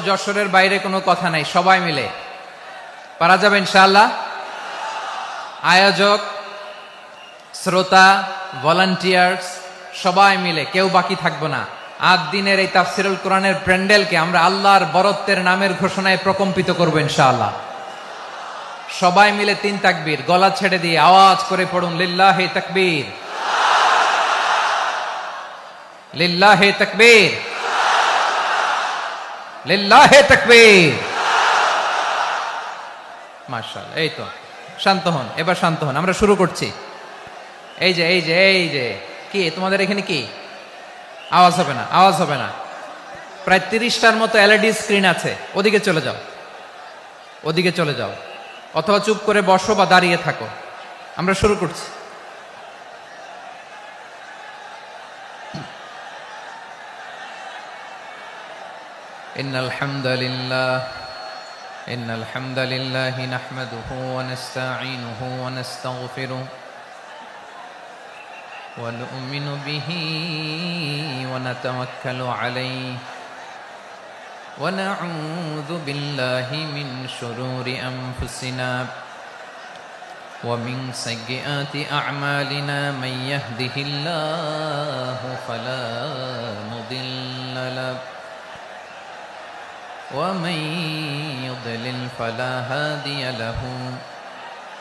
যশোরের বাইরে কোনো কথা নাই, সবাই মিলে পারা যাবে ইনশাআল্লাহ। আয়োজক, শ্রোতা, ভলান্টিয়ার্স সবাই মিলে কেউ বাকি থাকবো না। 8 দিনের এই তাফসিরুল কোরআনের প্যান্ডেলকে আমরা আল্লাহর বরত্বের নামের ঘোষণায় প্রকম্পিত করবো ইনশাআল্লাহ। সবাই মিলে 3 তাকবীর, গলা ছেড়ে দিয়ে আওয়াজ করে পড়ুন, লিল্লাহি তাকবীর, লিল্লাহি তাকবীর, লিল্লাহি তাকবীর। মাশাআল্লাহ। এই তো, শান্ত হন, এবার শান্ত হন, আমরা শুরু করছি। এই যে এই যে এই যে কি তোমাদের এখানে কি আওয়াজ হবে না, আওয়াজ হবে না। প্রায় 30টার মতো এলইডি স্ক্রিন আছে, ওদিকে চলে যাও, ওদিকে চলে যাও, অথবা চুপ করে বসো বা দাঁড়িয়ে থাকো। আমরা শুরু করছি। ইন্নাল হামদালিল্লাহ ইন্নাল হামদালিল্লাহি নাহমাদুহু ওয়া নাস্তাঈনুহু ওয়া নাস্তাগফিরুহু ওয়া নু'মিনু বিহি ওয়া নাতাওয়াক্কালু আলাইহি ওয়া নাউযু বিল্লাহি মিন শুরুরি আনফুসিনা ওয়া মিন সাইয়্যাতি আ'মালিনা মান ইয়াহদিহিল্লাহু ফালা মুদিল্লা লাহু ওয়া মান ইউদ্লিল ফালা হাদিয়া লাহু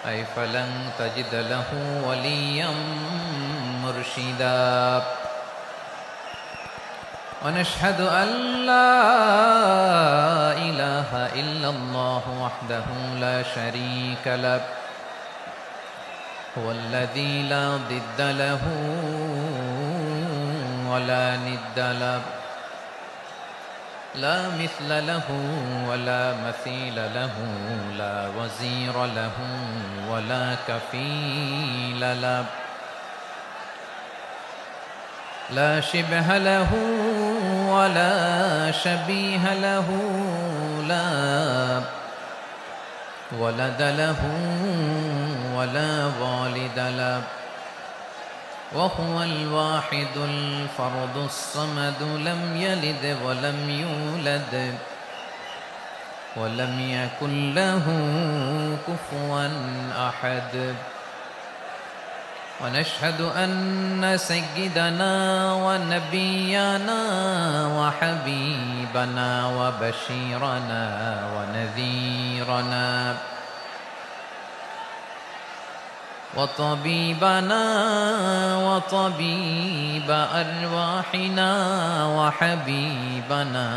أي فلن تجد له وليا مرشدا ونشهد أن لا إله إلا الله وحده لا شريك له هو الذي لا ضد له ولا ند له لا مثل له ولا مثيل له لا وزير له ولا كفيل له لا شبه له ولا شبيه له لا ولد له ولا والد له وهو الواحد الفرد الصمد لم يلد ولم يولد ولم يكن له كفوا أحد ونشهد أن سيدنا ونبينا وحبيبنا وبشيرنا ونذيرنا وطبيبنا وطبيب أرواحنا وحبيبنا